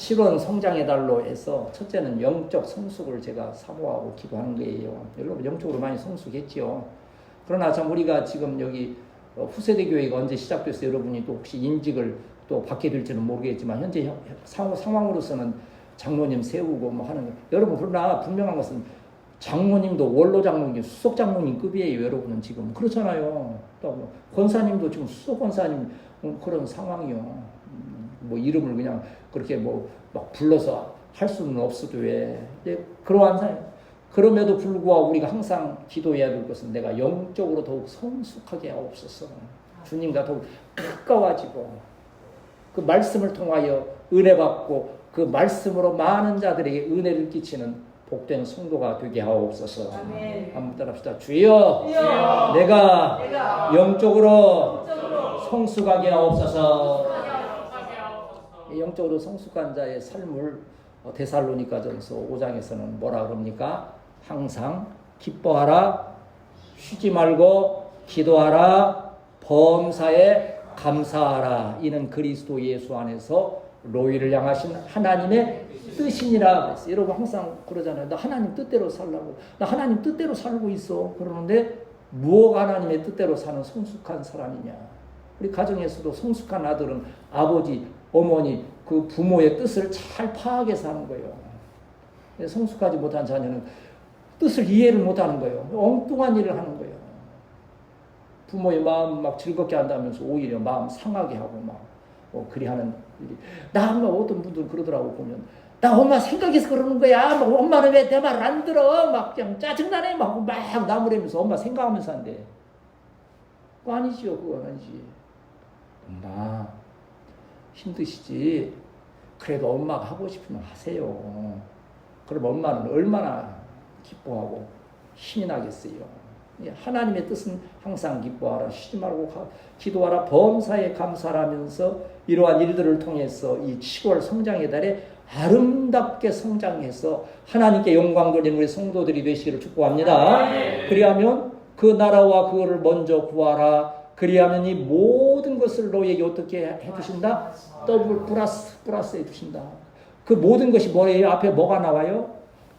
7원 성장의 달로 해서 첫째는 영적 성숙을 제가 사모하고 기도하는 거예요. 여러분 영적으로 많이 성숙했지요. 그러나 참 우리가 지금 여기 후세대 교회가 언제 시작돼서 여러분이 또 혹시 인직을 또 받게 될지는 모르겠지만 현재 상황으로서는 장로님 세우고 뭐 하는 거. 여러분 그러나 분명한 것은 장로님도 원로 장로님, 수석 장로님급이에요. 여러분은 지금 그렇잖아요. 또 권사님도 지금 수석 권사님 그런 상황이요. 뭐 이름을 그냥 그렇게 뭐 막 불러서 할 수는 없어도 왜 그러한 상황. 그럼에도 불구하고 우리가 항상 기도해야 될 것은 내가 영적으로 더욱 성숙하게 하옵소서. 주님과 더욱 가까워지고 그 말씀을 통하여 은혜 받고 그 말씀으로 많은 자들에게 은혜를 끼치는 복된 성도가 되게 하옵소서. 아멘. 한번 따라합시다. 주여, 내가 영적으로 성숙하게 하옵소서. 영적으로 성숙한 자의 삶을 데살로니가전서 5장에서는 뭐라 그럽니까? 항상 기뻐하라, 쉬지 말고 기도하라, 범사에 감사하라. 이는 그리스도 예수 안에서 너희를 향하신 하나님의 뜻이니라. 여러분 항상 그러잖아요. 나 하나님 뜻대로 살라고. 나 하나님 뜻대로 살고 있어. 그러는데 무엇 하나님의 뜻대로 사는 성숙한 사람이냐. 우리 가정에서도 성숙한 아들은 아버지, 어머니, 그 부모의 뜻을 잘 파악해서 하는 거예요. 성숙하지 못한 자녀는 뜻을 이해를 못하는 거예요. 엉뚱한 일을 하는 거예요. 부모의 마음 막 즐겁게 한다면서 오히려 마음 상하게 하고 막 그리 하는 일이. 나 어떤 분들 그러더라고 보면 나 엄마 생각해서 그러는 거야. 막 엄마는 왜 내 말 안 들어? 막 그냥 짜증나네 막 나무라면서 엄마 생각하면서 한대. 그거 아니지요. 그거 아니지. 엄마 힘드시지. 그래도 엄마가 하고 싶으면 하세요. 그럼 엄마는 얼마나 기뻐하고 힘이 나겠어요. 하나님의 뜻은 항상 기뻐하라, 쉬지 말고 기도하라, 범사에 감사하면서 이러한 일들을 통해서 이 7월 성장의 달에 아름답게 성장해서 하나님께 영광 돌리는 우리 성도들이 되시기를 축복합니다. 그리하면 그 나라와 그거를 먼저 구하라. 그리하면 이 모든 것을 너에게 어떻게 해주신다? 더블 플러스 해주신다. 그 모든 것이 뭐예요? 앞에 뭐가 나와요?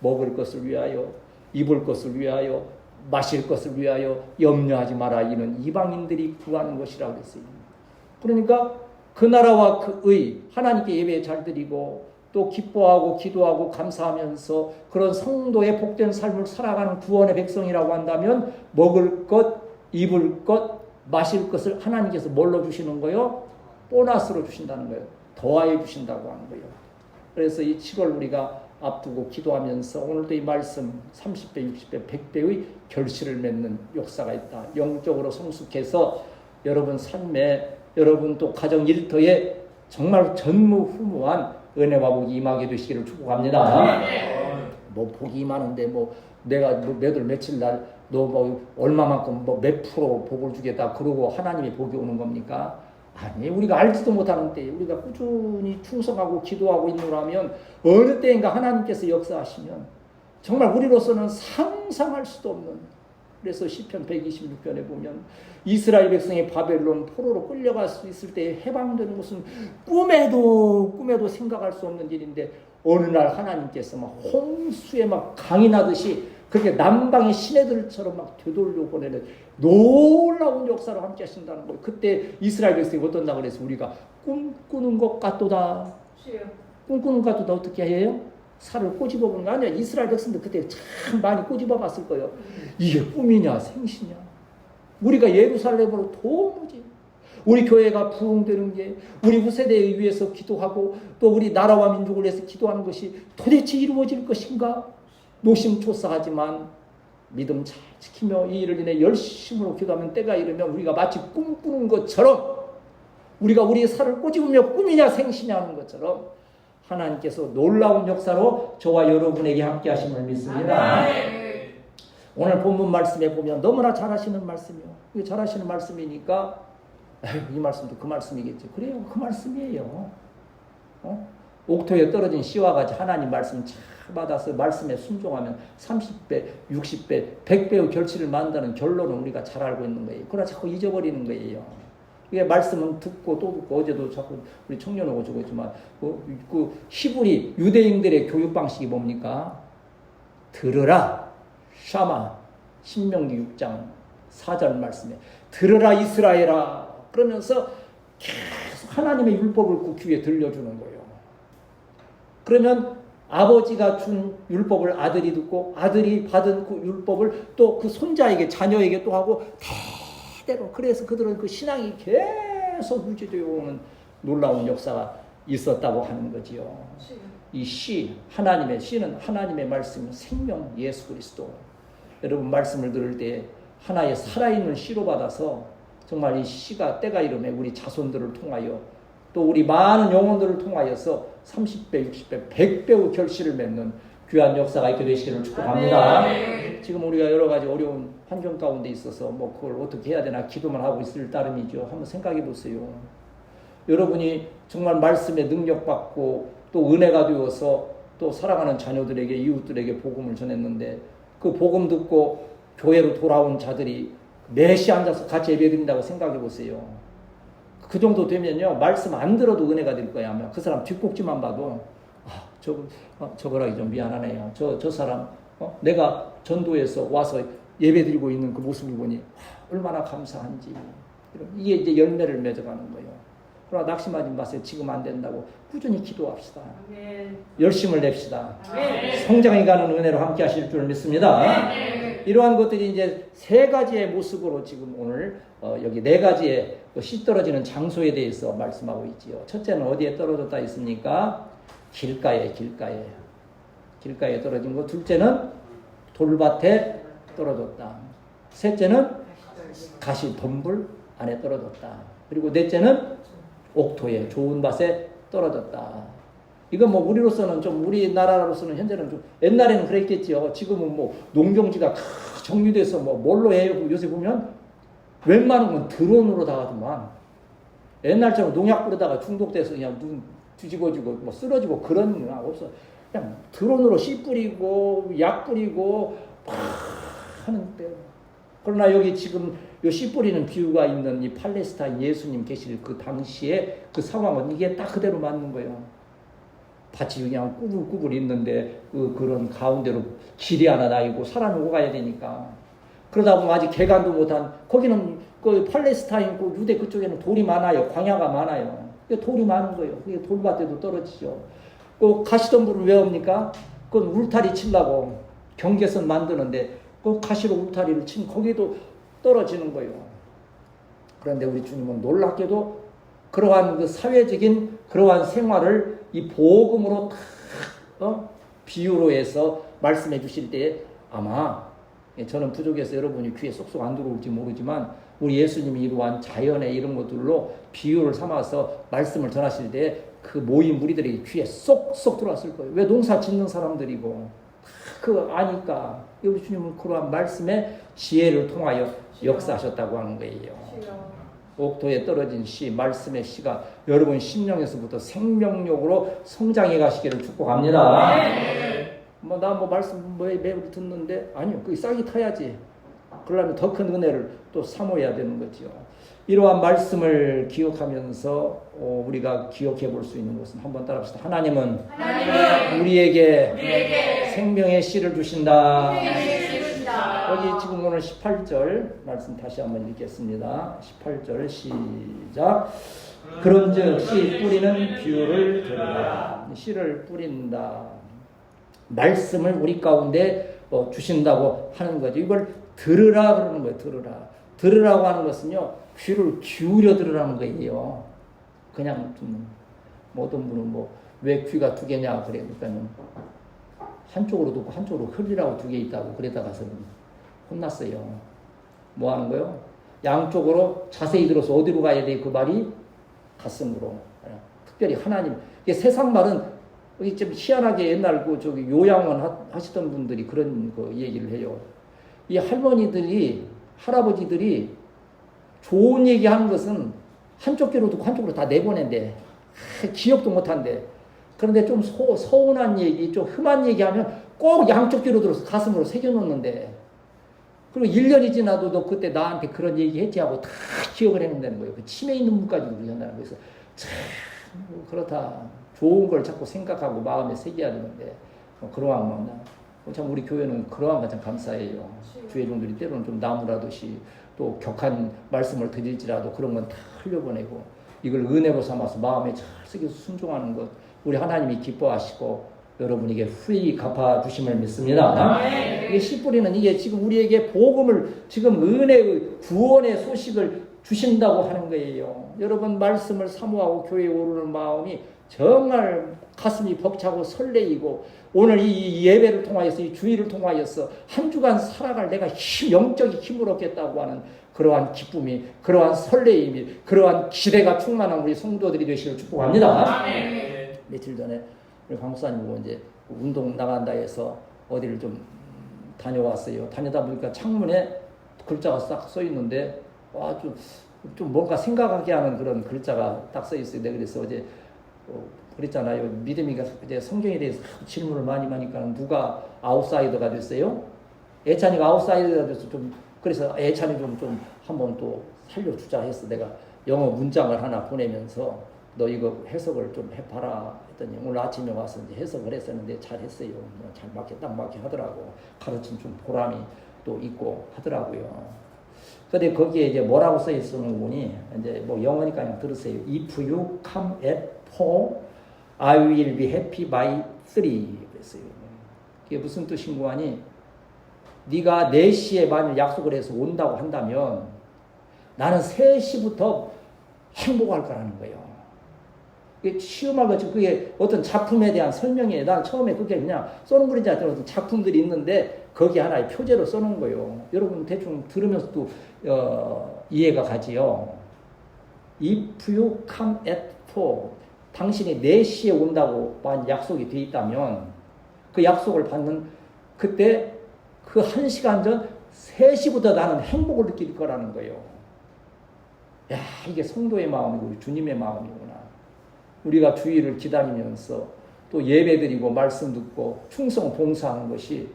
먹을 것을 위하여, 입을 것을 위하여, 마실 것을 위하여 염려하지 마라. 이는 이방인들이 구하는 것이라고 했어요. 그러니까 그 나라와 그의 하나님께 예배 잘 드리고 또 기뻐하고 기도하고 감사하면서 그런 성도의 복된 삶을 살아가는 구원의 백성이라고 한다면 먹을 것, 입을 것, 마실 것을 하나님께서 뭘로 주시는 거예요? 보너스로 주신다는 거예요. 더하여 주신다고 하는 거예요. 그래서 이 7월 우리가 앞두고 기도하면서 오늘도 이 말씀 30배, 60배, 100배의 결실을 맺는 역사가 있다. 영적으로 성숙해서 여러분 삶에 여러분 또 가정 일터에 정말 전무후무한 은혜와 복이 임하게 되시기를 축복합니다. 뭐 복이 임하는데 뭐 내가 몇 월 며칠 날 너 뭐 얼마만큼 뭐 몇 프로 복을 주겠다 그러고 하나님의 복이 오는 겁니까? 아니, 우리가 알지도 못하는 때 우리가 꾸준히 충성하고 기도하고 있노라면 어느 때인가 하나님께서 역사하시면 정말 우리로서는 상상할 수도 없는. 그래서 시편 126편에 보면 이스라엘 백성이 바벨론 포로로 끌려갈 수 있을 때 해방되는 것은 꿈에도 생각할 수 없는 일인데 어느 날 하나님께서 막 홍수에 막 강이 나듯이 그렇게 남방의 시내들처럼 막 되돌려 보내는 놀라운 역사로 함께 하신다는 거예요. 그때 이스라엘 백성이 어떤다 그래서 우리가 꿈꾸는 것 같도다. 꿈꾸는 것 같도다. 어떻게 해요? 살을 꼬집어 보는 거 아니야. 이스라엘 백성들 그때 참 많이 꼬집어 봤을 거예요. 이게 꿈이냐 생시냐. 우리가 예루살렘으로 도무지 우리 교회가 부흥되는 게 우리 후세대에 위해서 기도하고 또 우리 나라와 민족을 위해서 기도하는 것이 도대체 이루어질 것인가? 노심초사하지만 믿음 잘 지키며 이 일을 인해 열심으로 기도하면 때가 이르면 우리가 마치 꿈꾸는 것처럼 우리가 우리의 살을 꼬집으며 꿈이냐 생시냐 하는 것처럼 하나님께서 놀라운 역사로 저와 여러분에게 함께 하심을 믿습니다. 오늘 본문 말씀에 보면 너무나 잘하시는 말씀이요. 이게 잘하시는 말씀이니까 이 말씀도 그 말씀이겠죠. 그래요. 그 말씀이에요. 옥토에 떨어진 씨와 같이 하나님 말씀 잘 받아서 말씀에 순종하면 30배, 60배, 100배의 결실을 만드는 결론은 우리가 잘 알고 있는 거예요. 그러나 자꾸 잊어버리는 거예요. 이게 말씀은 듣고 또 듣고 어제도 자꾸 우리 청년을 오고 있지만 그 히브리 유대인들의 교육 방식이 뭡니까? 들으라 샤마 신명기 6장 4절 말씀에 들으라 이스라엘아 그러면서 계속 하나님의 율법을 그 귀에 들려주는 거예요. 그러면 아버지가 준 율법을 아들이 듣고 아들이 받은 그 율법을 또 그 손자에게 자녀에게 또 하고 대로 그래서 그들은 그 신앙이 계속 유지되어 오는 놀라운 역사가 있었다고 하는 거지요. 이 씨, 하나님의 씨는 하나님의 말씀, 생명 예수 그리스도. 여러분 말씀을 들을 때 하나의 살아있는 씨로 받아서 정말 이 씨가 때가 이르매 우리 자손들을 통하여 또 우리 많은 영혼들을 통하여서 30배, 60배, 100배의 결실을 맺는 귀한 역사가 있게 되시기를 축복합니다. 지금 우리가 여러 가지 어려운 환경 가운데 있어서 뭐 그걸 어떻게 해야 되나 기도만 하고 있을 따름이죠. 한번 생각해 보세요. 여러분이 정말 말씀에 능력받고 또 은혜가 되어서 또 사랑하는 자녀들에게 이웃들에게 복음을 전했는데 그 복음 듣고 교회로 돌아온 자들이 넷이 앉아서 같이 예배드린다고 생각해 보세요. 그 정도 되면요 말씀 안 들어도 은혜가 될 거야. 아마 그 사람 뒷꼭지만 봐도 저거라기 좀 미안하네요. 저 사람 내가 전도에서 와서 예배드리고 있는 그 모습을 보니 얼마나 감사한지. 이게 이제 열매를 맺어가는 거예요. 그러나 낙심하지 마세요. 지금 안 된다고 꾸준히 기도합시다. 아멘. 열심을 냅시다. 아멘. 성장해가는 은혜로 함께 하실 줄 믿습니다. 아멘. 이러한 것들이 이제 세 가지의 모습으로 지금 오늘 여기 네 가지의 씨 떨어지는 장소에 대해서 말씀하고 있지요. 첫째는 어디에 떨어졌다 했습니까? 길가에 떨어진 거. 둘째는 돌밭에 떨어졌다. 셋째는 가시덤불 안에 떨어졌다. 그리고 넷째는 옥토에 좋은 밭에 떨어졌다. 이건 뭐 우리로서는 좀 우리나라로서는 현재는 좀 옛날에는 그랬겠지요. 지금은 뭐 농경지가 정리돼서 뭐 뭘로 해요? 요새 보면 웬만한 건 드론으로 다 하더만. 옛날처럼 농약 뿌리다가 중독돼서 그냥 눈 뒤집어지고 뭐 쓰러지고 그런 건 없어. 그냥 드론으로 씨 뿌리고 약 뿌리고 막 하는데. 그러나 여기 지금 요 씨 뿌리는 비유가 있는 이 팔레스타인 예수님 계실 그 당시에 그 상황은 이게 딱 그대로 맞는 거예요. 밭이 그냥 꾸불꾸불 있는데 그런 가운데로 길이 하나 나이고 사람이 오가야 되니까. 그러다 보면 아직 개간도 못한 거기는 그 팔레스타인 그 유대 그쪽에는 돌이 많아요. 광야가 많아요. 돌이 많은 거예요. 그게 돌밭에도 떨어지죠. 그 가시덤불을 왜 합니까? 그건 울타리 치려고 경계선 만드는데 그 가시로 울타리를 친 거기도 떨어지는 거예요. 그런데 우리 주님은 놀랍게도 그러한 그 사회적인 그러한 생활을 이 복음으로 비유로 해서 말씀해 주실 때 아마 저는 부족해서 여러분이 귀에 쏙쏙 안 들어올지 모르지만 우리 예수님이 이러한 자연의 이런 것들로 비유를 삼아서 말씀을 전하실 때 그 모인 무리들이 귀에 쏙쏙 들어왔을 거예요. 왜 농사 짓는 사람들이고 그거 아니까 우리 주님은 그러한 말씀의 지혜를 통하여 역사하셨다고 하는 거예요. 옥토에 떨어진 씨, 말씀의 씨가 여러분 심령에서부터 생명력으로 성장해 가시기를 축복합니다. 나 말씀 매일 듣는데 아니요, 그 싹이 타야지. 그러려면 더 큰 은혜를 또 사모해야 되는 거죠. 이러한 말씀을 기억하면서 우리가 기억해 볼 수 있는 것은 한번 따라합시다. 하나님은 우리에게 생명의 씨를 주신다. 여기 지금 오늘 18절 말씀 다시 한번 읽겠습니다. 18절 시작. 그런즉 씨 뿌리는 비유를 들으라. 씨를 뿌린다. 말씀을 우리 가운데 주신다고 하는 거죠. 이걸 들으라 그러는 거예요. 들으라고 하는 것은요. 귀를 기울여 들으라는 거예요. 그냥 듣는. 어떤 분은 왜 귀가 두 개냐 그러니까는 한쪽으로 듣고 한쪽으로 흘리라고 두 개 있다고 그러다가서는 혼났어요. 뭐 하는 거요? 양쪽으로 자세히 들어서 어디로 가야 돼? 그 말이 가슴으로. 특별히 하나님. 이게 세상 말은 좀 희한하게 옛날 요양원 하시던 분들이 그런 거 얘기를 해요. 이 할머니들이 할아버지들이 좋은 얘기 하는 것은 한쪽 귀로 듣고 한쪽으로 다 내보낸대. 기억도 못한대. 그런데 좀 서운한 얘기, 좀 흠한 얘기하면 꼭 양쪽 귀로 들어서 가슴으로 새겨놓는데 그리고 1년이 지나도 너 그때 나한테 그런 얘기 했지 하고 다 기억을 해낸다는 거예요. 그 치매 있는 분까지도 그러잖아요. 그래서 참 그렇다. 좋은 걸 자꾸 생각하고 마음에 새겨야 되는데 그러한 만나. 참 우리 교회는 그러한 가장 감사해요. 주회종들이 때로는 좀 나무라듯이 또 격한 말씀을 드릴지라도 그런 건 다 흘려보내고 이걸 은혜로 삼아서 마음에 잘 새겨서 순종하는 것 우리 하나님이 기뻐하시고 여러분에게 후히 갚아주심을 믿습니다. 이게 씨 뿌리는 이게 지금 우리에게 복음을 지금 은혜의 구원의 소식을 주신다고 하는 거예요. 여러분 말씀을 사모하고 교회에 오르는 마음이 정말 가슴이 벅차고 설레이고 오늘 이 예배를 통하여서 이 주일을 통하여서 한 주간 살아갈 내가 영적인 힘을 얻겠다고 하는 그러한 기쁨이 그러한 설레임이 그러한 기대가 충만한 우리 성도들이 되시길 축복합니다. 며칠 전에 우리 강목사님 보고 이제 운동 나간다 해서 어디를 좀 다녀왔어요. 다니다 보니까 창문에 글자가 싹 써 있는데 좀 뭔가 생각하게 하는 그런 글자가 딱 써 있어요. 내가 그래서 어제 그랬잖아요. 믿음이가 이제 성경에 대해서 질문을 많이 하니까 누가 아웃사이더가 됐어요? 애찬이가 아웃사이더가 돼서 좀 그래서 애찬이 좀 한번 또 살려주자 해서 내가 영어 문장을 하나 보내면서 너 이거 해석을 좀 해봐라 했더니 오늘 아침에 와서 이제 해석을 했었는데 잘했어요. 잘 딱 맞게 하더라고. 가르친 좀 보람이 또 있고 하더라고요. 근데 거기에 이제 뭐라고 써 있는 분이 이제 뭐 영어니까 그냥 들으세요. If you come at 4, I will be happy by 3. 그랬어요. 그게 무슨 뜻인고 하니 네가 4시에 만일 약속을 해서 온다고 한다면 나는 3시부터 행복할 거라는 거예요. 시험하고 그게 어떤 작품에 대한 설명이에요. 난 처음에 그게 그냥 써놓은 글인지 알았더니 어떤 작품들이 있는데 거기 하나의 표제로 써놓은 거예요. 여러분 대충 들으면서도 이해가 가지요. If you come at 4, 당신이 4시에 온다고 만약 약속이 돼 있다면 그 약속을 받는 그때 그 1시간 전 3시부터 나는 행복을 느낄 거라는 거예요. 야, 이게 성도의 마음이고 우리 주님의 마음이구나. 우리가 주일을 기다리면서 또 예배드리고 말씀 듣고 충성 봉사하는 것이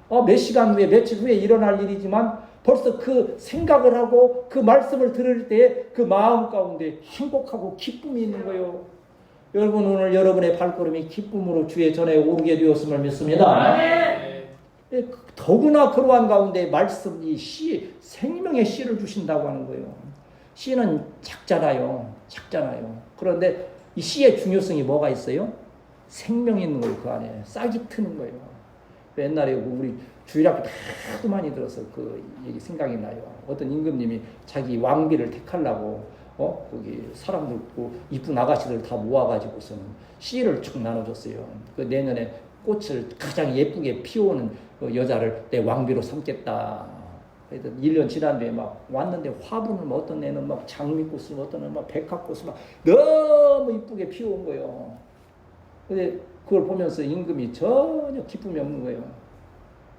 몇 시간 후에 며칠 후에 일어날 일이지만 벌써 그 생각을 하고 그 말씀을 들을 때 그 마음 가운데 행복하고 기쁨이 있는 거예요. 여러분 오늘 여러분의 발걸음이 기쁨으로 주의 전에 오르게 되었음을 믿습니다. 더구나 그러한 가운데 말씀이 씨, 생명의 씨를 주신다고 하는 거예요. 씨는 작잖아요. 그런데 이 씨의 중요성이 뭐가 있어요? 생명이 있는 거예요. 그 안에 싹이 트는 거예요. 옛날에 우리 주일학교 하도 많이 들어서 그 얘기 생각이 나요. 어떤 임금님이 자기 왕비를 택하려고 거기 사람들 이쁜 아가씨들 다 모아가지고서는 씨를 쭉 나눠줬어요. 그 내년에 꽃을 가장 예쁘게 피우는 그 여자를 내 왕비로 삼겠다. 그래서 1년 지난 뒤에 막 왔는데 화분을 어떤 애는 막 장미꽃을 어떤 애는 막 백합꽃을 막 너무 이쁘게 피워온 거예요. 근데 그걸 보면서 임금이 전혀 기쁨이 없는 거예요.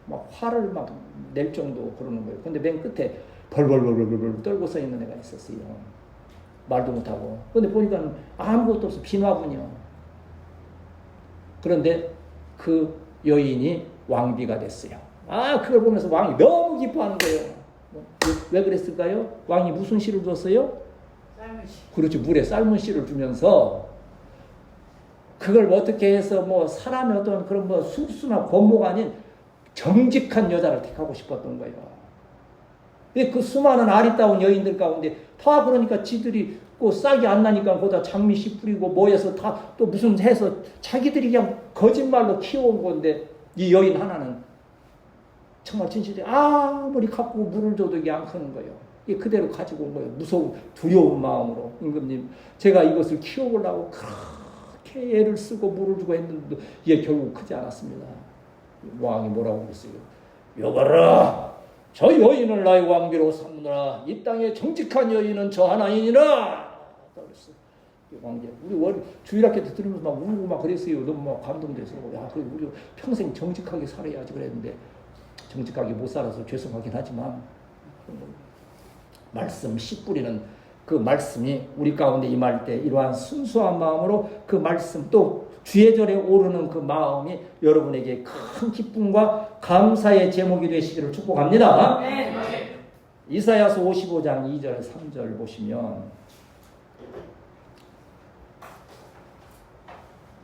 막 화를 막 낼 정도 그러는 거예요. 근데 맨 끝에 벌벌벌벌벌 떨고 서 있는 애가 있었어요. 말도 못하고. 근데 보니까 아무것도 없어. 빈 화분이요. 그런데 그 여인이 왕비가 됐어요. 그걸 보면서 왕이 너무 기뻐하는 거예요. 왜 그랬을까요? 왕이 무슨 씨를 줬어요? 삶은 씨. 그렇지, 물에 삶은 씨를 주면서 그걸 어떻게 해서 사람의 어떤 그런 순수나 권모가 아닌 정직한 여자를 택하고 싶었던 거예요. 그 수많은 아리따운 여인들 가운데 다 그러니까 지들이 싹이 안 나니까 거기다 장미씨 뿌리고 뭐해서 다 또 무슨 해서 자기들이 그냥 거짓말로 키워온 건데 이 여인 하나는 정말 진실이 아무리 갖고 물을 줘도 이게 안 크는 거예요. 이게 그대로 가지고 온 거예요. 무서운 두려운 마음으로. 임금님, 제가 이것을 키워보려고 그렇게 애를 쓰고 물을 주고 했는데도 이게 결국 크지 않았습니다. 왕이 뭐라고 그랬어요? 여봐라, 저 여인을 나의 왕비로 삼느라 이 땅에 정직한 여인은 저 하나이니라. 그랬어. 왕제. 우리 주일학교 때 들으면서 막 울고 막 그랬어요. 너무 막 감동돼서 그래 우리 평생 정직하게 살아야지 그랬는데 정직하게 못 살아서 죄송하긴 하지만 말씀 씨 뿌리는 그 말씀이 우리 가운데 임할 때 이러한 순수한 마음으로 그 말씀 또 주의 절에 오르는 그 마음이 여러분에게 큰 기쁨과 감사의 제목이 되시기를 축복합니다. 이사야서 55장 2절 3절 보시면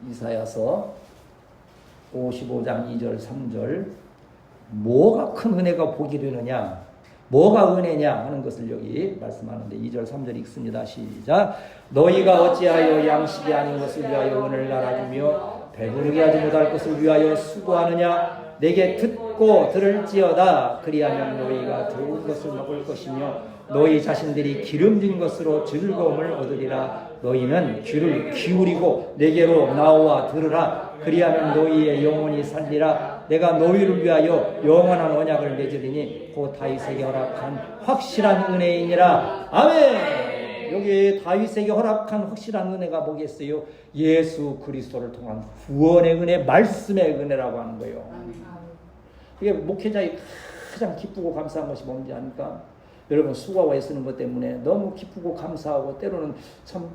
이사야서 55장 2절 3절 뭐가 큰 은혜가 복이 되느냐 뭐가 은혜냐 하는 것을 여기 말씀하는데 2절 3절 읽습니다. 시작. 너희가 어찌하여 양식이 아닌 것을 위하여 은혜를 나눠주며 배부르게 하지 못할 것을 위하여 수고하느냐 내게 듣고 들을지어다. 그리하면 너희가 좋은 것을 먹을 것이며 너희 자신들이 기름진 것으로 즐거움을 얻으리라. 너희는 귀를 기울이고 내게로 나와 들으라. 그리하면 너희의 영혼이 살리라. 내가 너희를 위하여 영원한 언약을 맺으리니 곧 다윗에게 허락한 확실한 은혜이니라. 아멘. 여기 다윗에게 허락한 확실한 은혜가 뭐겠어요? 예수 그리스도를 통한 구원의 은혜, 말씀의 은혜라고 하는 거예요. 이게 목회자의 가장 기쁘고 감사한 것이 뭔지 아닙니까? 여러분 수고하고 애쓰는 것 때문에 너무 기쁘고 감사하고 때로는 참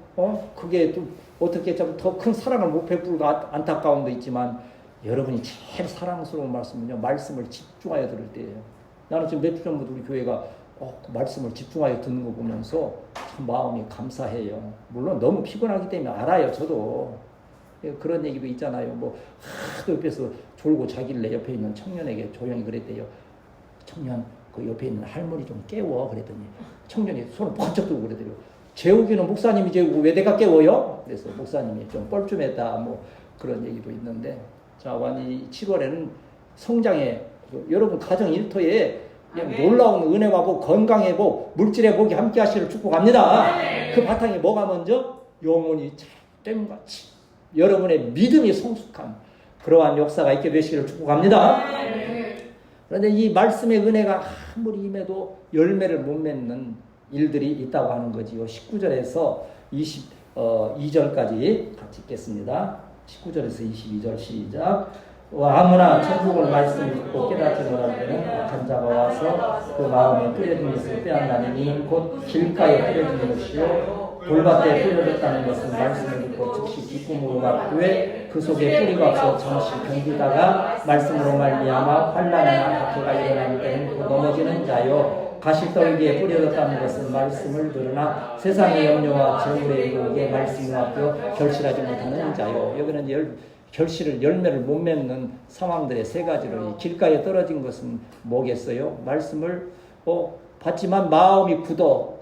그게 좀 어떻게 좀 더 큰 사랑을 못 베풀고 안타까움도 있지만 여러분이 제일 사랑스러운 말씀은요, 말씀을 집중하여 들을 때예요. 나는 지금 몇 주 전부터 우리 교회가 그 말씀을 집중하여 듣는 거 보면서 참 마음이 감사해요. 물론 너무 피곤하기 때문에 알아요. 저도 그런 얘기도 있잖아요. 뭐 하도 옆에서 졸고 자길래 옆에 있는 청년에게 조용히 그랬대요. 청년, 그 옆에 있는 할머니 좀 깨워. 그랬더니 청년이 손을 번쩍 들고 그러더래요. 재우기는 목사님이 재우고 왜 내가 깨워요? 그래서 목사님이 좀 뻘쭘했다. 뭐 그런 얘기도 있는데, 자, 완전히 7월에는 성장에 여러분 가정 일터에 놀라운 은혜와 복, 건강의 복, 물질의 복이 함께 하시기를 축복합니다. 그 바탕에 뭐가 먼저? 영혼이 댐같이 여러분의 믿음이 성숙한 그러한 역사가 있게 되시기를 축복합니다. 그런데 이 말씀의 은혜가 아무리 임해도 열매를 못 맺는 일들이 있다고 하는 거지요. 19절에서 22절까지 같이 읽겠습니다. 19절에서 22절 시작. 아무나 천국을 말씀 듣고 깨닫지 못할 때는 악한 자가 와서 그 마음에 뿌려진 것을 빼앗나니 곧 길가에 뿌려진 것이요 돌밭에 뿌려졌다는 것은 말씀을 듣고 즉시 기쁨으로 받되 그 속에 뿌리가 없어 잠시 견디다가 말씀으로 말미암아 환난이나 박해가 일어나는 때는 곧 넘어지는 자요 가시떨기에 뿌려졌다는 것은 말씀을 들으나 세상의 염려와 재물에 이르게 말씀이 맡겨 결실하지 못하는 자요. 여기는 열매를 못 맺는 상황들의 세 가지로, 길가에 떨어진 것은 뭐겠어요? 말씀을 받지만 마음이 굳어.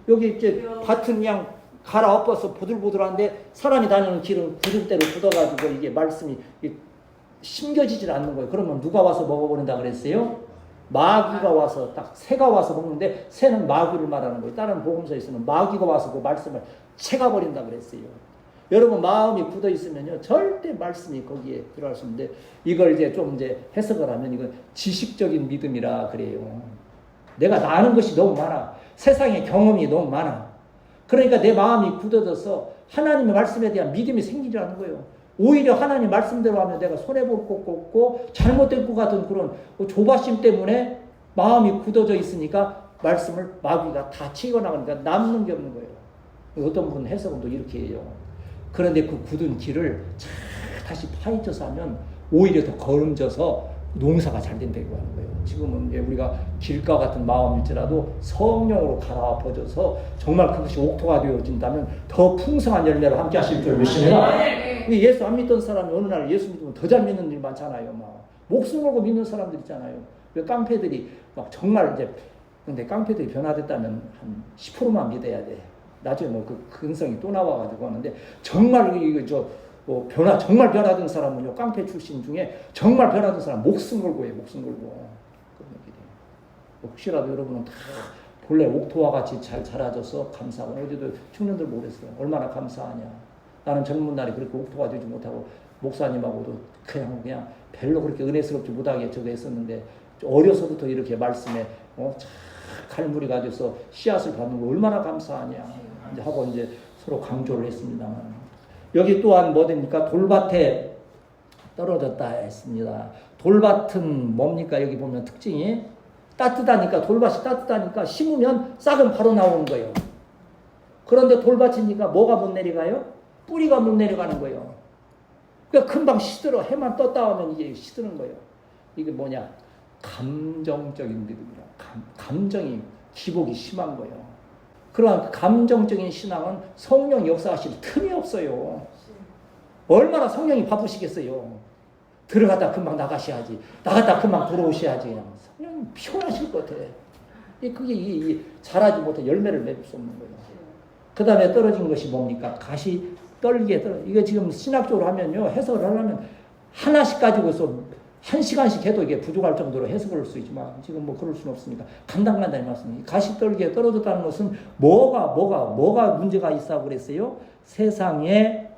여기 이제 밭은 그냥 갈아엎어서 보들보들한데 사람이 다니는 길은 굳은 대로 굳어가지고 이게 말씀이 심겨지질 않는 거예요. 그러면 누가 와서 먹어버린다 그랬어요? 마귀가 와서, 딱 새가 와서 먹는데 새는 마귀를 말하는 거예요. 다른 복음서에서는 마귀가 와서 그 말씀을 채가버린다 그랬어요. 여러분 마음이 굳어 있으면요 절대 말씀이 거기에 들어갈 수 있는데, 이걸 이제 좀 해석을 하면 이건 지식적인 믿음이라 그래요. 내가 아는 것이 너무 많아. 세상의 경험이 너무 많아. 그러니까 내 마음이 굳어져서 하나님의 말씀에 대한 믿음이 생기지 않는 거예요. 오히려 하나님 말씀대로 하면 내가 손해볼 것 같고 잘못될 것 같은 그런 조바심 때문에 마음이 굳어져 있으니까 말씀을 마귀가 다 치고 나가니까 남는 게 없는 거예요. 어떤 분 해석은 또 이렇게 해요. 그런데 그 굳은 길을 다시 파헤쳐서 하면 오히려 더 거름져서 농사가 잘 된다고 하는 거예요. 지금은 우리가 길가 같은 마음일지라도 성령으로 갈아엎어져서 정말 그것이 옥토가 되어진다면 더 풍성한 열매를 함께 하실 줄 믿습니다. 예수 안 믿던 사람이 어느 날 예수 믿으면 더 잘 믿는 일 많잖아요. 막 목숨 걸고 믿는 사람들 있잖아요. 깡패들이 막 정말 근데 깡패들이 변화됐다면 한 10%만 믿어야 돼. 나중에 뭐 그 근성이 또 나와가지고 하는데, 정말 정말 변화된 사람은요, 깡패 출신 중에 정말 변화된 사람 목숨 걸고 해요. 목숨 걸고. 그런 얘기예요. 혹시라도 여러분은 다 본래 옥토와 같이 잘 자라져서 감사하고, 어제도 청년들 모르겠어요. 얼마나 감사하냐. 나는 젊은 날에 그렇게 옥토가 되지 못하고 목사님하고도 그냥 별로 그렇게 은혜스럽지 못하게 저거 했었는데, 어려서부터 이렇게 말씀에 칼무리 가져서 씨앗을 받는 거 얼마나 감사하냐 하고 이제 서로 강조를 했습니다만, 여기 또한 뭐 됩니까? 돌밭에 떨어졌다 했습니다. 돌밭은 뭡니까? 여기 보면 특징이 따뜻하니까, 돌밭이 따뜻하니까 심으면 싹은 바로 나오는 거예요. 그런데 돌밭이니까 뭐가 못 내려가요? 뿌리가 못 내려가는 거예요. 그러니까 금방 시들어. 해만 떴다 하면 이게 시드는 거예요. 이게 뭐냐? 감정적인 믿음이라. 감정이 기복이 심한 거예요. 그러한 감정적인 신앙은 성령 역사하실 틈이 없어요. 얼마나 성령이 바쁘시겠어요. 들어갔다 금방 나가셔야지. 나갔다 금방 들어오셔야지. 그냥 성령이 피곤하실 것 같아. 그게 자라지 못해 열매를 맺을 수 없는 거예요. 그 다음에 떨어진 것이 뭡니까? 가시 떨기에 떨어. 이게 지금 신학적으로 하면요. 해석을 하려면 하나씩 가지고서 1시간씩 해도 이게 부족할 정도로 해석을 할 수 있지만 지금 뭐 그럴 수는 없으니까 간단간단히 말씀드립니다. 가시 떨기에 떨어졌다는 것은 뭐가 문제가 있다고 그랬어요? 세상에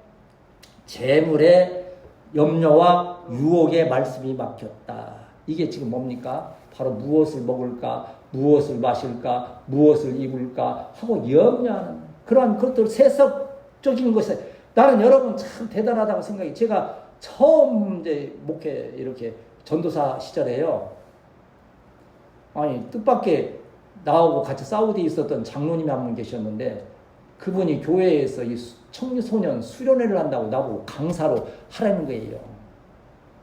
재물의 염려와 유혹의 말씀이 막혔다. 이게 지금 뭡니까? 바로 무엇을 먹을까, 무엇을 마실까, 무엇을 입을까 하고 염려하는 그러한 것들 세속적인 것에 나는 여러분 참 대단하다고 생각해. 제가 처음 이제 목회 이렇게 전도사 시절에요. 아니 뜻밖의 나하고 같이 사우디에 있었던 장로님이 한 분 계셨는데 그분이 교회에서 이 청소년 수련회를 한다고 나보고 강사로 하라는 거예요.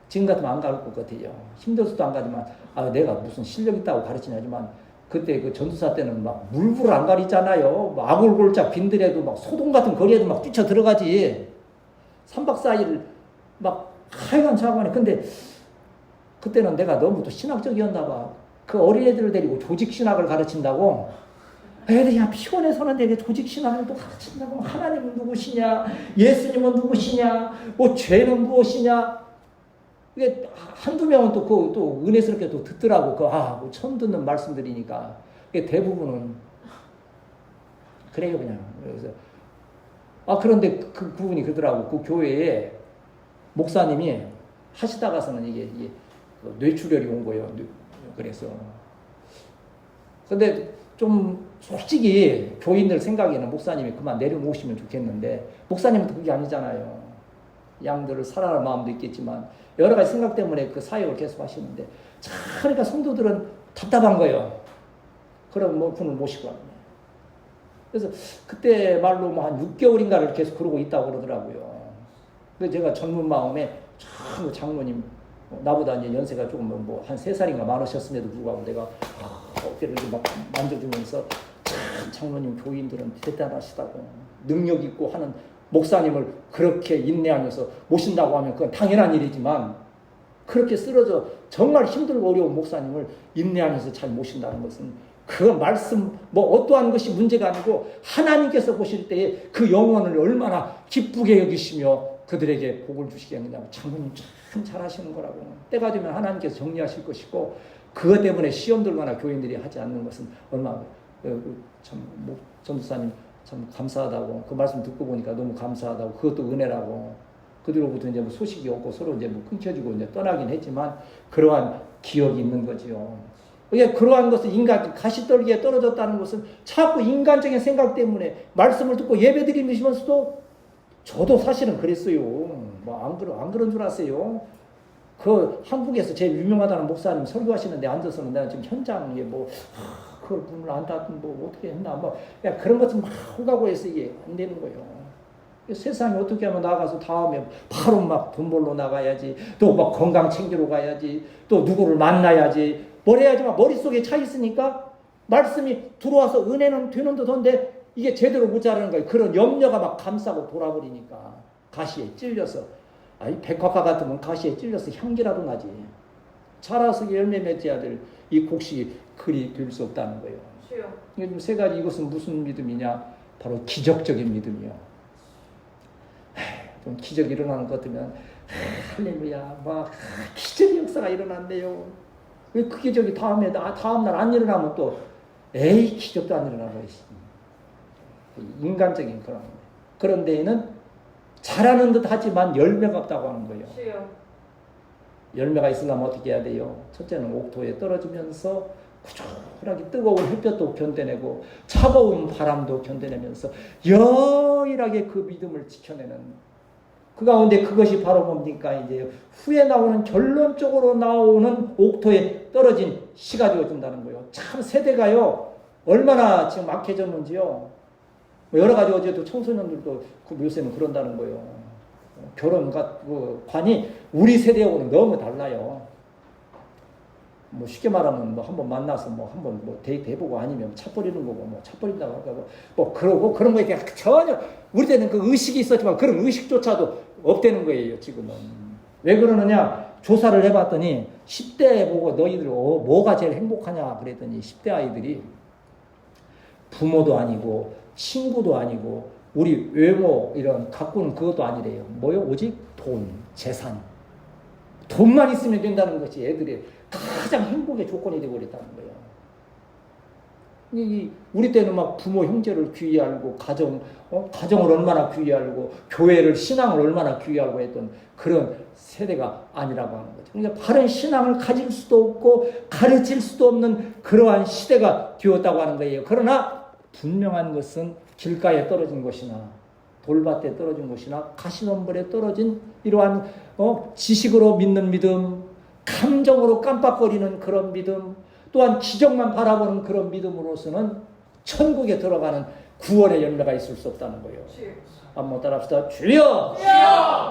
지금 같으면 안 갈 것 같아요. 힘들어서도 안 가지만 내가 무슨 실력 있다고 가르치냐지만 그때 그 전도사 때는 막 물불을 안 가리잖아요. 막 아골골짝 빈들에도 막 소동 같은 거리에도 막 뛰쳐 들어가지. 3박 4일 막 하여간 자고하네. 근데 그때는 내가 너무 또 신학적이었나 봐. 그 어린애들을 데리고 조직신학을 가르친다고 애들이 그냥 피곤해서는 되게 조직신학을 또 가르친다고 하나님은 누구시냐 예수님은 누구시냐 뭐 죄는 무엇이냐 이게 한두 명은 또 은혜스럽게 또 듣더라고. 뭐 처음 듣는 말씀들이니까. 대부분은 그래요, 그냥. 그래서 그런데 그 부분이 그러더라고. 그 교회에 목사님이 하시다가서는 이게 뇌출혈이 온 거예요. 그래서. 근데 좀 솔직히 교인들 생각에는 목사님이 그만 내려놓으시면 좋겠는데 목사님은 그게 아니잖아요. 양들을 사랑하는 마음도 있겠지만 여러 가지 생각 때문에 그 사역을 계속 하시는데 그러니까 성도들은 답답한 거예요. 그럼 뭐 그분을 모시고 하면. 그래서 그때 말로 뭐 한 6개월인가를 계속 그러고 있다고 그러더라고요. 그래서 제가 젊은 마음에 참 장로님 나보다 이제 연세가 조금 뭐 한 3살인가 많으셨음에도 불구하고 내가 어깨를 이렇게 막 만져주면서 참 장로님 교인들은 대단하시다고 능력 있고 하는 목사님을 그렇게 인내하면서 모신다고 하면 그건 당연한 일이지만 그렇게 쓰러져 정말 힘들고 어려운 목사님을 인내하면서 잘 모신다는 것은 그 말씀 뭐 어떠한 것이 문제가 아니고 하나님께서 보실 때에 그 영혼을 얼마나 기쁘게 여기시며 그들에게 복을 주시겠느냐고 장로님 참 잘하시는 거라고. 때가 되면 하나님께서 정리하실 것이고 그것 때문에 시험 들거나 교인들이 하지 않는 것은 얼마나 참 전도사님 참 감사하다고 그 말씀 듣고 보니까 너무 감사하다고 그것도 은혜라고 그들로부터 이제 뭐 소식이 없고 서로 이제 뭐 끊겨지고 이제 떠나긴 했지만 그러한 기억이 있는 거지요. 이게 그러한 것은 인간 가시떨기에 떨어졌다는 것은 자꾸 인간적인 생각 때문에 말씀을 듣고 예배드리면서도 저도 사실은 그랬어요. 뭐 안 그런 줄 아세요? 그 한국에서 제일 유명하다는 목사님 설교하시는데 앉아서는 내가 지금 현장에 그걸 문을 안 닫은 어떻게 했나 그런 것좀 막 하고 해서 이게 안 되는 거예요. 세상에 어떻게 하면 나가서 다음에 바로 막 돈 벌러 나가야지, 또 막 건강 챙기러 가야지, 또 누구를 만나야지, 뭘 해야지만 머릿속에 차 있으니까 말씀이 들어와서 은혜는 되는 듯한데 이게 제대로 못 자라는 거예요. 그런 염려가 막 감싸고 돌아버리니까 가시에 찔려서 백화과 같으면 가시에 찔려서 향기라도 나지. 자라서 열매 맺어야 될 이 곡식이 그리 될 수 없다는 거예요. 세 가지 이것은 무슨 믿음이냐? 바로 기적적인 믿음이요. 좀 기적이 일어나는 것 같으면 할렐루야 막 기적의 역사가 일어난대요. 왜 그 기적이 다음날 안 일어나면 또 기적도 안 일어나고 인간적인 그런 데에는 잘하는 듯 하지만 열매가 없다고 하는 거예요. 열매가 있으려면 어떻게 해야 돼요? 첫째는 옥토에 떨어지면서 꾸준하게 뜨거운 햇볕도 견뎌내고 차가운 바람도 견뎌내면서 여일하게 그 믿음을 지켜내는 그 가운데 그것이 바로 뭡니까? 이제 후에 나오는 결론적으로 나오는 옥토에 떨어진 씨가 되어준다는 거예요. 참 세대가요 얼마나 지금 악해졌는지요. 여러 가지 어제도 청소년들도 요새는 그런다는 거예요. 그 관이 우리 세대하고는 너무 달라요. 뭐 쉽게 말하면 뭐 한번 만나서 뭐 한번 뭐 데이트 해보고 아니면 차 버리는 거고 뭐 차 버린다고 하고 뭐 그러고 그런 거에 대한 전혀 우리 때는 그 의식이 있었지만 그런 의식조차도 없다는 거예요 지금은. 왜 그러느냐 조사를 해봤더니 10대 보고 너희들 뭐가 제일 행복하냐 그랬더니 10대 아이들이 부모도 아니고 친구도 아니고 우리 외모 이런 가꾸는 그것도 아니래요. 뭐요? 오직 돈, 재산. 돈만 있으면 된다는 것이 애들이 가장 행복의 조건이 되어버렸다는 거예요. 우리 때는 막 부모 형제를 귀히 알고 가정을 얼마나 귀히 알고 교회를 신앙을 얼마나 귀히 알고 했던 그런 세대가 아니라고 하는 거죠. 그러니까 바른 신앙을 가질 수도 없고 가르칠 수도 없는 그러한 시대가 되었다고 하는 거예요. 그러나 분명한 것은 길가에 떨어진 것이나 돌밭에 떨어진 것이나 가시덤불에 떨어진 이러한 지식으로 믿는 믿음, 감정으로 깜빡거리는 그런 믿음, 또한 기적만 바라보는 그런 믿음으로서는 천국에 들어가는 구원의 열매가 있을 수 없다는 거예요. 한번 따라합시다. 주여,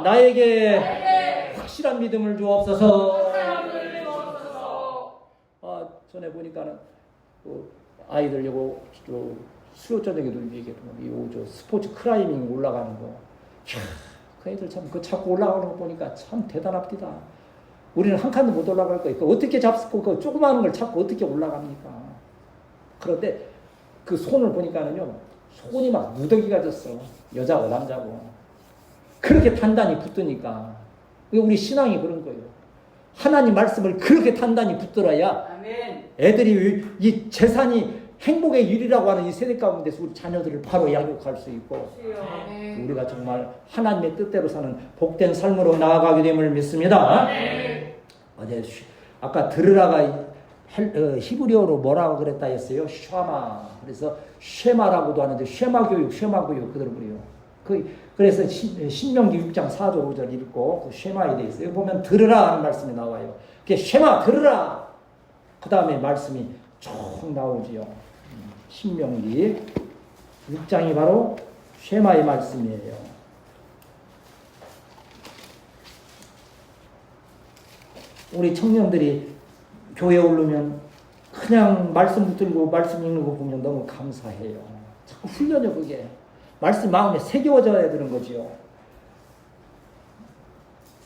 나에게 확실한 믿음을 주옵소서. 전에 보니까는 아이들 요거 수요 저녁에도 얘기했던 요 스포츠 클라이밍 올라가는 거. 그 애들 참 그 자꾸 올라가는 거 보니까 참 대단합니다. 우리는 한 칸도 못 올라갈 거예요. 어떻게 잡고 그 조그마한 걸 잡고 어떻게 올라갑니까? 그런데 그 손을 보니까는요, 손이 막 무더기가 졌어. 여자고 남자고. 그렇게 단단히 붙으니까. 우리 신앙이 그런 거예요. 하나님 말씀을 그렇게 단단히 붙들어야 애들이 이 재산이 행복의 일이라고 하는 이 세대 가운데서 우리 자녀들을 바로 양육할 수 있고 우리가 정말 하나님의 뜻대로 사는 복된 삶으로 나아가게 됨을 믿습니다. 어제 아까 들으라가 히브리어로 뭐라고 그랬다 했어요? 쉐마. 그래서 쉐마라고도 하는데 쉐마 교육 그대로 그래요. 그래서 신명기 6장 4절 5절 읽고 그 쉐마에 대해서 여기 보면 들으라 하는 말씀이 나와요. 그게 쉐마 들으라. 그 다음에 말씀이 쭉 나오지요. 신명기 6장이 바로 쉐마의 말씀이에요. 우리 청년들이 교회에 오르면 그냥 말씀 붙들고 말씀 읽는 거 보면 너무 감사해요. 자꾸 훈련이요 그게. 말씀 마음에 새겨져야 되는 거지요.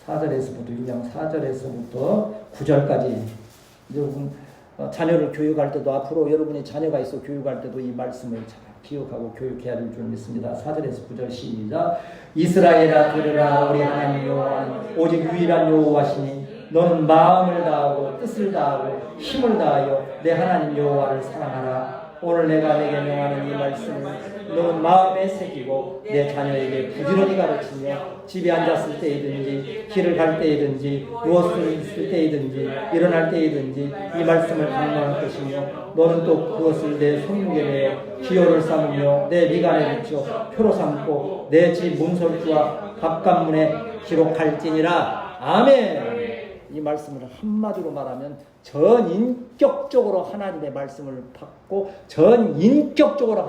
4절에서부터 1장 4절에서부터 9절까지 여러분 자녀를 교육할 때도 앞으로 여러분이 자녀가 있어 교육할 때도 이 말씀을 잘 기억하고 교육해야 될 줄 믿습니다. 4절에서 9절 시작. 이스라엘아 들으라 우리 하나님 여호와는 오직 유일한 여호와시니 너는 마음을 다하고 뜻을 다하고 힘을 다하여 내 하나님 여호와를 사랑하라. 오늘 내가 내게 명하는 이 말씀을 너는 마음에 새기고 내 자녀에게 부지런히 가르치며 집에 앉았을 때이든지 길을 갈 때이든지 누워서 있을 때이든지 일어날 때이든지 이 말씀을 강론할 것이며 너는 또 그것을 내 손목에 매어 기호를 삼으며 내 미간에 붙여 표로 삼고 내 집 문설주와 바깥문에 기록할지니라. 아멘. 이 말씀을 한마디로 말하면 전인격적으로 하나님의 말씀을 받고 전인격적으로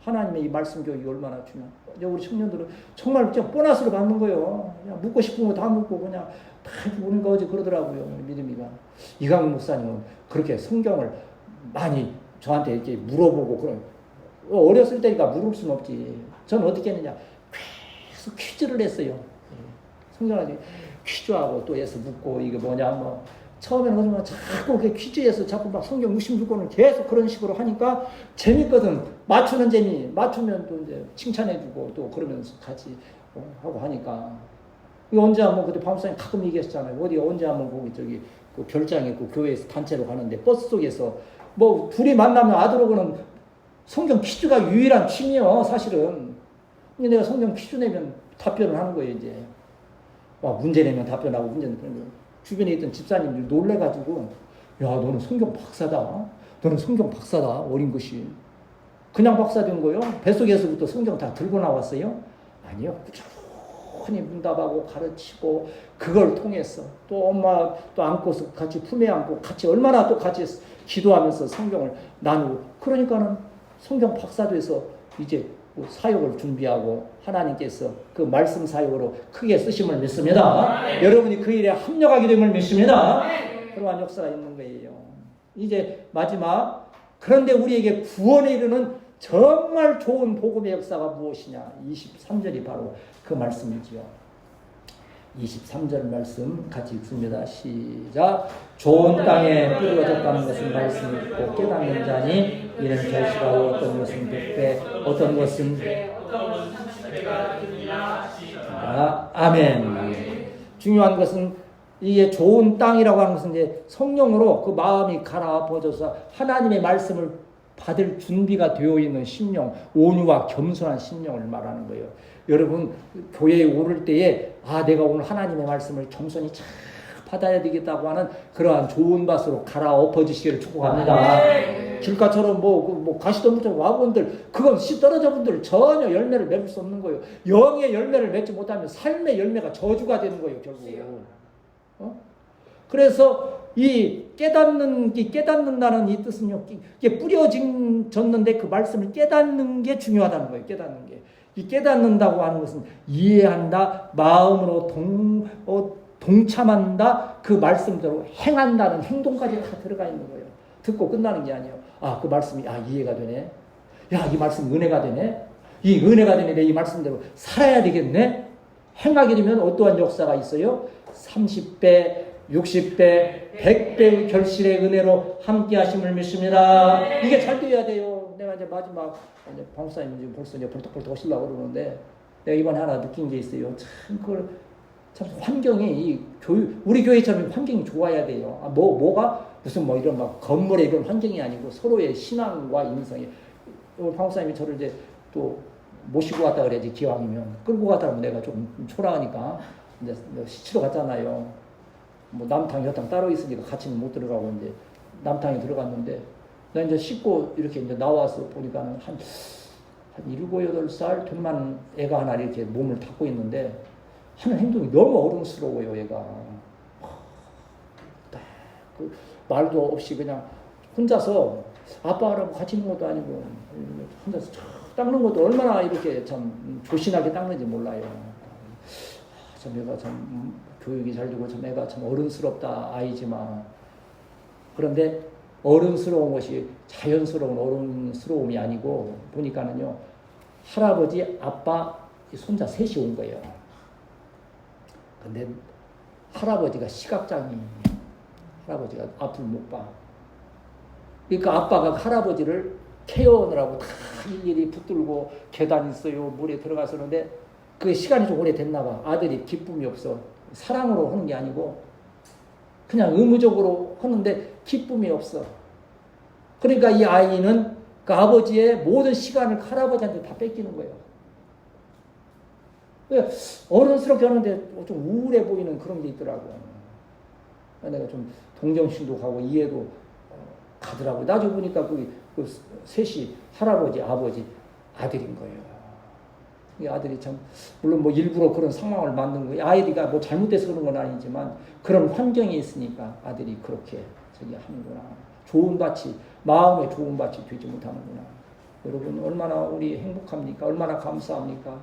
하나님의 이 말씀 교육이 얼마나 중요한 거예요. 우리 청년들은 정말 그냥 보너스를 받는 거예요. 그냥 묻고 싶은 거 다 묻고 그냥 다 오는 거지 그러더라고요. 믿음이가. 이강민 목사님은 그렇게 성경을 많이 저한테 이렇게 물어보고 그런 어렸을 때니까 물을 수는 없지. 저는 어떻게 했느냐 계속 퀴즈를 했어요. 성경을 퀴즈하고 또 해서 묻고 이게 뭐냐 뭐 처음에는 그러면 자꾸 그 퀴즈에서 자꾸 막 성경 66권을 계속 그런 식으로 하니까 재밌거든. 맞추는 재미. 맞추면 또 이제 칭찬해주고 또 그러면서 같이 하고 하니까. 이거 언제 한번 그때 박사님 가끔 얘기했잖아요. 어디 언제 한번 거기 저기 그 별장에 그 교회에서 단체로 가는데 버스 속에서 뭐 둘이 만나면 아들하고는 성경 퀴즈가 유일한 취미요 사실은. 근데 내가 성경 퀴즈 내면 답변을 하는 거예요 이제. 문제 내면 답변하고 문제 내면 주변에 있던 집사님들이 놀래가지고 야 너는 성경 박사다. 너는 성경 박사다. 어린 것이. 그냥 박사 된 거요? 뱃속에서부터 성경 다 들고 나왔어요? 아니요. 꾸준히 문답하고 가르치고 그걸 통해서 또 엄마 또 안고서 같이 품에 안고 같이 얼마나 또 같이 기도하면서 성경을 나누고 그러니까는 성경 박사 돼서 이제 사역을 준비하고 하나님께서 그 말씀 사역으로 크게 쓰심을 믿습니다. 여러분이 그 일에 합력하게 됨을 믿습니다. 그러한 역사가 있는 거예요. 이제 마지막, 그런데 우리에게 구원에 이르는 정말 좋은 복음의 역사가 무엇이냐? 23절이 바로 그 말씀이지요. 23절 말씀 같이 읽습니다. 시작. 좋은 땅에 뿌려졌다는 것은 말씀을 듣고 깨닫는 자니 이는 결실하고 어떤 것은 100배, 어떤 것은 아멘. 중요한 것은 이게 좋은 땅이라고 하는 것은 이제 성령으로 그 마음이 갈아엎어져서 하나님의 말씀을 받을 준비가 되어 있는 심령, 온유와 겸손한 심령을 말하는 거예요. 여러분 교회에 오를 때에 내가 오늘 하나님의 말씀을 겸손히 잘 받아야 되겠다고 하는 그러한 좋은 밭으로 갈아엎어지시기를 축복합니다. 길가처럼 가시던 분들 와본들 그건 씨 떨어져 분들 전혀 열매를 맺을 수 없는 거예요. 영의 열매를 맺지 못하면 삶의 열매가 저주가 되는 거예요, 결국. 그래서 이 깨닫는다는 이 뜻은요, 이게 뿌려졌는데 그 말씀을 깨닫는 게 중요하다는 거예요. 깨닫는 게. 이 깨닫는다고 하는 것은 이해한다, 마음으로 동참한다, 그 말씀대로 행한다는 행동까지 다 들어가 있는 거예요. 듣고 끝나는 게 아니에요. 그 말씀이 이해가 되네. 이 말씀 은혜가 되네. 이 은혜가 되네. 이 말씀대로 살아야 되겠네. 행하게 되면 어떠한 역사가 있어요? 30배, 60배, 100배의 결실의 은혜로 함께 하심을 믿습니다. 이게 잘 되어야 돼요. 내가 이제 마지막, 방사님 지금 벌써 이제 벌떡벌떡 하시려고 그러는데, 내가 이번에 하나 느낀 게 있어요. 참 환경이, 우리 교회처럼 환경이 좋아야 돼요. 뭐가? 무슨 이런 건물의 이런 환경이 아니고 서로의 신앙과 인성이. 방사님이 저를 이제 또 모시고 갔다 그래야지, 기왕이면. 끌고 갔다 하면 내가 조금 초라하니까. 이제 시치러 갔잖아요. 남탕, 여탕 따로 있으니까 같이는 못 들어가고, 이제 남탕에 들어갔는데, 나 이제 씻고 이렇게 이제 나와서 보니까는 한 7, 8살 되만 애가 하나 이렇게 몸을 닦고 있는데, 하는 행동이 너무 어른스러워요, 얘가. 말도 없이 그냥 혼자서 아빠라고 같이 있는 것도 아니고, 혼자서 닦는 것도 얼마나 이렇게 참 조신하게 닦는지 몰라요. 참 애가 참 교육이 잘 되고 참 애가 참 어른스럽다 아이지만, 그런데 어른스러운 것이 자연스러운 어른스러움이 아니고 보니까는요, 할아버지, 아빠, 손자 셋이 온 거예요. 근데 할아버지가 시각장애인, 할아버지가 앞을 못 봐. 그러니까 아빠가 할아버지를 케어하느라고 다 일일이 붙들고 계단 있어요, 물에 들어가서는데 그 시간이 좀 오래됐나 봐. 아들이 기쁨이 없어. 사랑으로 하는 게 아니고 그냥 의무적으로 하는데 기쁨이 없어. 그러니까 이 아이는 그 아버지의 모든 시간을 할아버지한테 다 뺏기는 거예요. 어른스럽게 하는데 좀 우울해 보이는 그런 게 있더라고요. 내가 좀 동정심도 가고 이해도 가더라고요. 나중에 보니까 그 셋이 할아버지, 아버지, 아들인 거예요. 이 아들이 참, 물론 일부러 그런 상황을 만든 거예요. 아이가 잘못돼서 그런 건 아니지만 그런 환경이 있으니까 아들이 그렇게 하는구나. 좋은 밭이, 마음에 좋은 밭이 되지 못하는구나. 여러분, 얼마나 우리 행복합니까? 얼마나 감사합니까?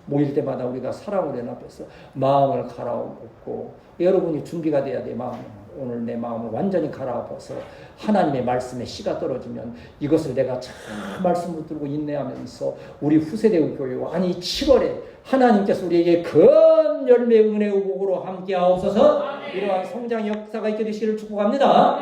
모일 때마다 우리가 사랑을 연합해서 마음을 갈아엎고, 여러분이 준비가 돼야 돼, 마음. 오늘 내 마음을 완전히 갈아엎어서 하나님의 말씀에 씨가 떨어지면 이것을 내가 참 말씀 붙들고 인내하면서 우리 후세대 교회와 7월에 하나님께서 우리에게 큰 열매 은혜의 복으로 함께 하옵소서. 이러한 성장 역사가 있게 되시기를 축복합니다.